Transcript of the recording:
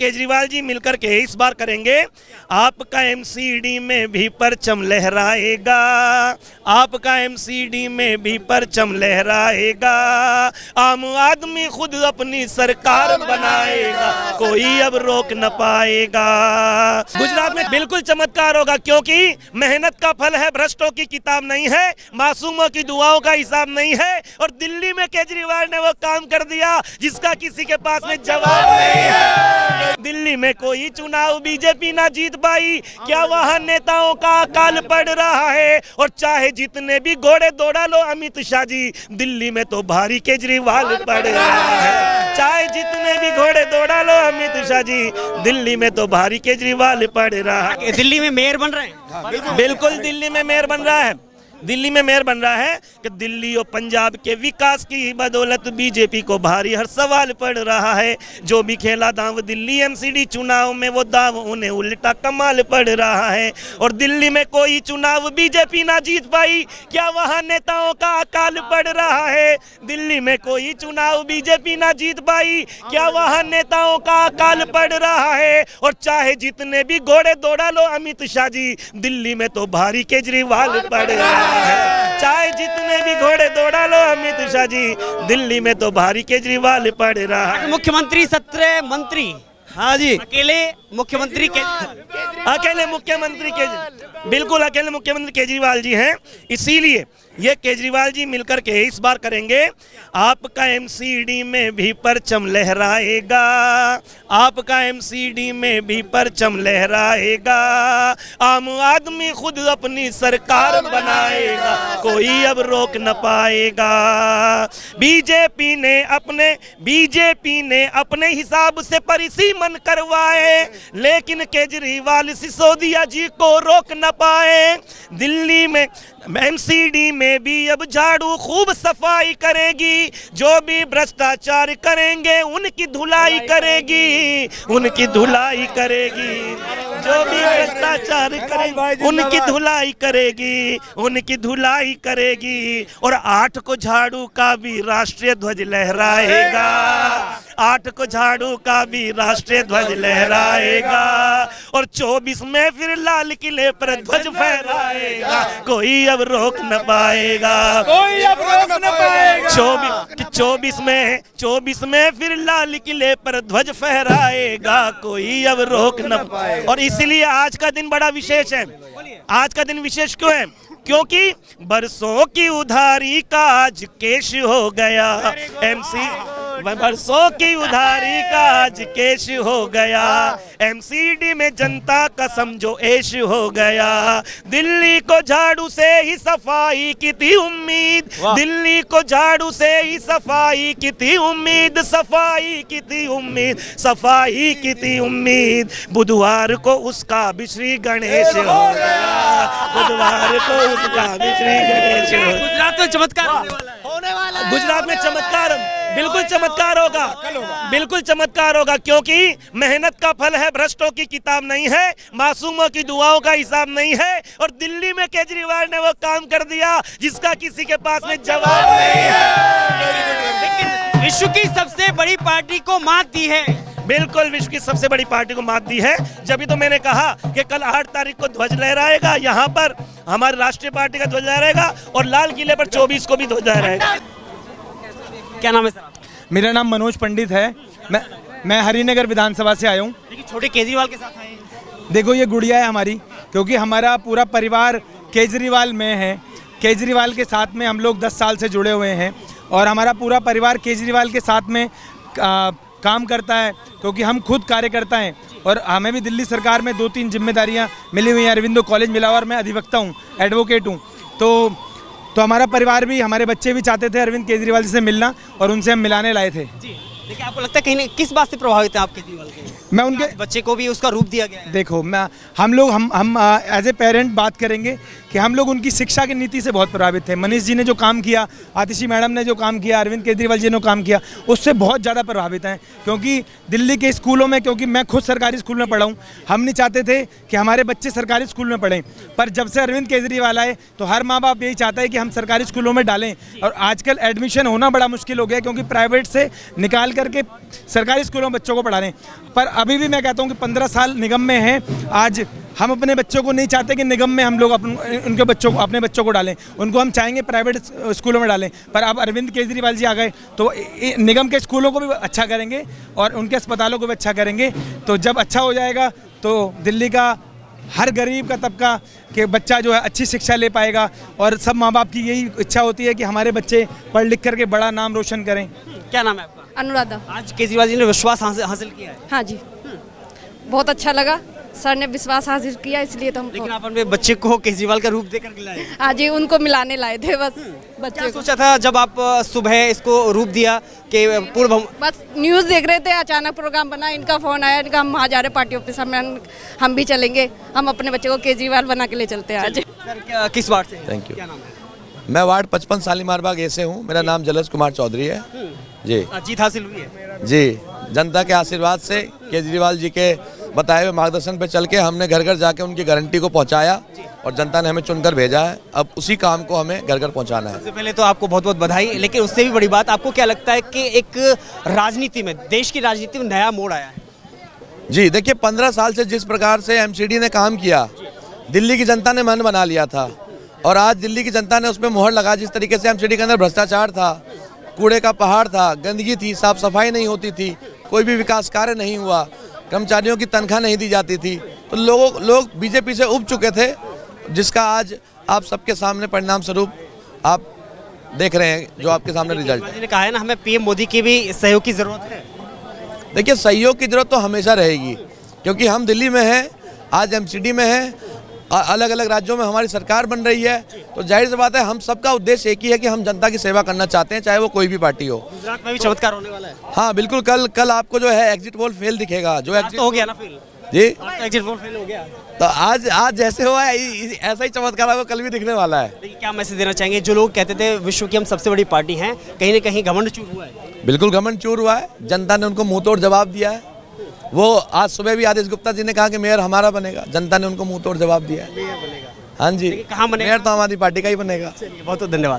केजरीवाल जी मिलकर के इस बार करेंगे, आपका एमसीडी में भी परचम लहराएगा, आपका एमसीडी में भी परचम लहराएगा, आम आदमी खुद अपनी सरकार बनाएगा, कोई अब रोक न पाएगा। गुजरात में बिल्कुल चमत्कार होगा, क्योंकि मेहनत का फल है, भ्रष्टों की किताब नहीं है, मासूमों की दुआओं का हिसाब नहीं है। और दिल्ली में केजरीवाल ने वो काम कर दिया जिसका किसी के पास में जवाब नहीं है। दिल्ली में कोई चुनाव बीजेपी ना जीत पाई, क्या वहाँ नेताओं का अकाल पड़ रहा है? और चाहे जितने भी घोड़े दौड़ा लो अमित शाह जी, दिल्ली में तो भारी केजरीवाल पड़ रहा है। चाहे जितने भी घोड़े दौड़ा लो अमित शाह जी, दिल्ली में तो भारी केजरीवाल पड़ रहा है। दिल्ली में मेयर बन रहे हैं, बिल्कुल दिल्ली में मेयर बन रहा है, दिल्ली में मेयर बन रहा है कि दिल्ली और पंजाब के विकास की बदौलत बीजेपी को भारी हर सवाल पड़ रहा है। जो भी खेला दांव दिल्ली एमसीडी चुनाव में, वो दांव उन्हें उल्टा कमाल पड़ रहा है। और दिल्ली में कोई चुनाव बीजेपी ना जीत पाई, क्या वहां नेताओं का अकाल पड़ रहा है? दिल्ली में कोई चुनाव बीजेपी ना जीत पाई, क्या वहां नेताओं का अकाल पड़ रहा है? और चाहे जितने भी घोड़े दौड़ा लो अमित शाह जी, दिल्ली में तो भारी केजरीवाल पड़ रहा है। चाहे जितने भी घोड़े दौड़ा लो अमित शाह जी, दिल्ली में तो भारी केजरीवाल पड़ रहा है। मुख्यमंत्री 17 मंत्री, हाँ जी, अकेले मुख्यमंत्री बिल्कुल अकेले मुख्यमंत्री केजरीवाल जी हैं। इसीलिए ये केजरीवाल जी मिलकर के इस बार करेंगे, आपका एमसीडी में भी परचम लहराएगा, आपका एमसीडी में भी परचम लहराएगा, आम आदमी खुद अपनी सरकार बनाएगा, कोई अब रोक न पाएगा। बीजेपी ने अपने हिसाब से परिसीमन करवाए, लेकिन केजरीवाल सिसोदिया जी को रोक न पाए। दिल्ली में एमसीडी में भी अब झाड़ू खूब सफाई करेगी, जो भी भ्रष्टाचार करेंगे उनकी धुलाई करेगी, उनकी धुलाई करेगी, जो भी भ्रष्टाचार करेंगे उनकी धुलाई करेगी, उनकी धुलाई करेगी। और 8 को झाड़ू का भी राष्ट्रीय ध्वज लहराएगा, 8 को झाड़ू का भी राष्ट्रीय ध्वज लहराएगा। और 24 में फिर लाल किले पर ध्वज फहराएगा, कोई अब रोक न पाएगा, कोई अब रोक न पाएगा। 24 में फिर लाल किले पर ध्वज फहराएगा, कोई अब रोक न पाएगा। और इसलिए आज का दिन बड़ा विशेष है। आज का दिन विशेष क्यों है? क्योंकि बरसों की उधारी का आज केश हो गया, बरसों की उधारी का आज केश हो गया, एमसीडी में जनता का समझो ऐश हो गया। दिल्ली को झाड़ू से ही सफाई की थी उम्मीद, दिल्ली को झाड़ू से ही सफाई की थी उम्मीद, सफाई की थी उम्मीद, सफाई की थी उम्मीद। बुधवार को उसका भी श्री गणेश हो गया, बुधवार को उसका भी श्री गणेश हो गया। गुजरात में चमत्कार होने वाला है, गुजरात में चमत्कार बिल्कुल चमत्कार होगा, बिल्कुल चमत्कार होगा, क्योंकि मेहनत का फल है, भ्रष्टों की किताब नहीं है, मासूमों की दुआओं का हिसाब नहीं है। और दिल्ली में केजरीवाल ने वो काम कर दिया जिसका किसी के पास में जवाब नहीं है। विश्व की सबसे बड़ी पार्टी को मात दी है, बिल्कुल विश्व की सबसे बड़ी पार्टी को मात दी है। जब तो मैंने कहा कि कल 8 तारीख को ध्वज लहराएगा, यहाँ पर हमारी राष्ट्रीय पार्टी का ध्वज लहराएगा और लाल किले पर 24 को भी ध्वज लहराएगा। क्या नाम है सर? मेरा नाम मनोज पंडित है, मैं हरिनगर विधानसभा से आया हूँ। लेकिन छोटे केजरीवाल के साथ आए हैं। देखो ये गुड़िया है हमारी, क्योंकि हमारा पूरा परिवार केजरीवाल में है, केजरीवाल के साथ में हम लोग 10 साल से जुड़े हुए हैं और हमारा पूरा परिवार केजरीवाल के साथ में काम करता है, क्योंकि हम खुद कार्यकर्ता हैं और हमें भी दिल्ली सरकार में 2-3 जिम्मेदारियां मिली हुई हैं। अरविंदो कॉलेज मिला और मैं अधिवक्ता हूं, एडवोकेट हूं, तो हमारा परिवार भी, हमारे बच्चे भी चाहते थे अरविंद केजरीवाल जी से मिलना और उनसे हम मिलाने लाए थे। जी, लेकिन आपको लगता है कहीं किस बात से प्रभावित है आप केजरीवाल के? मैं उनके बच्चे को भी उसका रूप दिया गया है। देखो हम लोग एज ए पेरेंट बात करेंगे कि हम लोग उनकी शिक्षा की नीति से बहुत प्रभावित थे। मनीष जी ने जो काम किया, आतिशी मैडम ने जो काम किया, अरविंद केजरीवाल जी ने काम किया, उससे बहुत ज़्यादा प्रभावित हैं। क्योंकि दिल्ली के स्कूलों में, क्योंकि मैं खुद सरकारी स्कूल में पढ़ा हूँ, हम नहीं चाहते थे कि हमारे बच्चे सरकारी स्कूल में पढ़ें, पर जब से अरविंद केजरीवाल आए तो हर माँ बाप यही चाहता है कि हम सरकारी स्कूलों में डालें। और आजकल एडमिशन होना बड़ा मुश्किल हो गया, क्योंकि प्राइवेट से निकाल करके सरकारी स्कूलों में बच्चों को पढ़ा रहे हैं। पर अभी भी मैं कहता हूँ कि 15 साल निगम में हैं, आज हम अपने बच्चों को नहीं चाहते कि निगम में हम लोग अपने बच्चों को डालें, उनको हम चाहेंगे प्राइवेट स्कूलों में डालें। पर अब अरविंद केजरीवाल जी आ गए तो निगम के स्कूलों को भी अच्छा करेंगे और उनके अस्पतालों को भी अच्छा करेंगे। तो जब अच्छा हो जाएगा तो दिल्ली का हर गरीब का तबका के बच्चा जो है अच्छी शिक्षा ले पाएगा, और सब माँ बाप की यही इच्छा होती है कि हमारे बच्चे पढ़ लिख करके बड़ा नाम रोशन करें। क्या नाम है आपका? अनुराधा। आज केजरीवाल जी ने विश्वास हासिल किया है। हाँ जी, बहुत अच्छा लगा, सर ने विश्वास हासिल किया, इसलिए तो हम। लेकिन आप अपने बच्चे को केजरीवाल का रूप देकर के लाए। हाँ जी, उनको मिलाने लाए थे बस बच्चे क्या को। सोचा था जब आप सुबह इसको रूप दिया कि पूर्व? बस न्यूज़ देख रहे थे, अचानक प्रोग्राम बना, इनका फोन आया, इनका हम वहाँ जा रहे पार्टी ऑफिस में, हम भी चलेंगे, हम अपने बच्चे को केजरीवाल बना के ले चलते हैं आज। सर किस वार्ड से? Thank you. क्या नाम है? मैं वार्ड 55 शालीमार बाग ए से हूँ। मेरा नाम जलज कुमार चौधरी है जी। जीत हासिल हुई है जी, जनता के आशीर्वाद से, केजरीवाल जी के बताए हुए मार्गदर्शन पे चल के हमने घर घर जाके उनकी गारंटी को पहुंचाया और जनता ने हमें चुनकर भेजा है। अब उसी काम को हमें घर घर पहुंचाना है। सबसे पहले तो आपको बहुत बहुत बधाई। लेकिन उससे भी बड़ी बात, आपको क्या लगता है कि एक राजनीति में, देश की राजनीति में नया मोड़ आया है? जी देखिए, 15 साल से जिस प्रकार से एमसीडी ने काम किया, दिल्ली की जनता ने मन बना लिया था, और आज दिल्ली की जनता ने उस पर मोहर लगा। जिस तरीके से एमसीडी के अंदर भ्रष्टाचार था, कूड़े का पहाड़ था, गंदगी थी, साफ सफाई नहीं होती थी, कोई भी विकास कार्य नहीं हुआ, कर्मचारियों की तनख्वाह नहीं दी जाती थी, तो लोग बीजेपी से उब चुके थे, जिसका आज आप सबके सामने परिणाम स्वरूप आप देख रहे हैं, जो आपके सामने रिजल्ट है। ने कहा है ना, हमें पीएम मोदी की भी सहयोग की जरूरत है। देखिए, सहयोग की जरूरत तो हमेशा रहेगी, क्योंकि हम दिल्ली में हैं, आज एमसीडी में हैं, अलग अलग राज्यों में हमारी सरकार बन रही है, तो जाहिर सी बात है हम सबका उद्देश्य एक ही है कि हम जनता की सेवा करना चाहते हैं, चाहे वो कोई भी पार्टी हो। गुजरात में भी चमत्कार होने वाला है। हाँ बिल्कुल, कल आपको जो है एग्जिट पोल फेल दिखेगा। जो आज तो हो गया ना फेल जी, एग्जिट पोल फेल हो गया, तो आज जैसे हुआ है ऐसा ही चमत्कार आपको कल भी दिखने वाला है। देखिए, क्या मैसेज देना चाहेंगे? जो लोग कहते थे विश्व की हम सबसे बड़ी पार्टी हैं, कहीं ना कहीं घमंड चूर हुआ है। बिल्कुल घमंड चूर हुआ है, जनता ने उनको मुंह तोड़ जवाब दिया है। वो आज सुबह भी आदेश गुप्ता जी ने कहा कि मेयर हमारा बनेगा, जनता ने उनको मुंह तोड़ जवाब दिया है। हाँ जी, कहाँ बनेगा? मेयर तो हमारी पार्टी का ही बनेगा। बहुत बहुत धन्यवाद।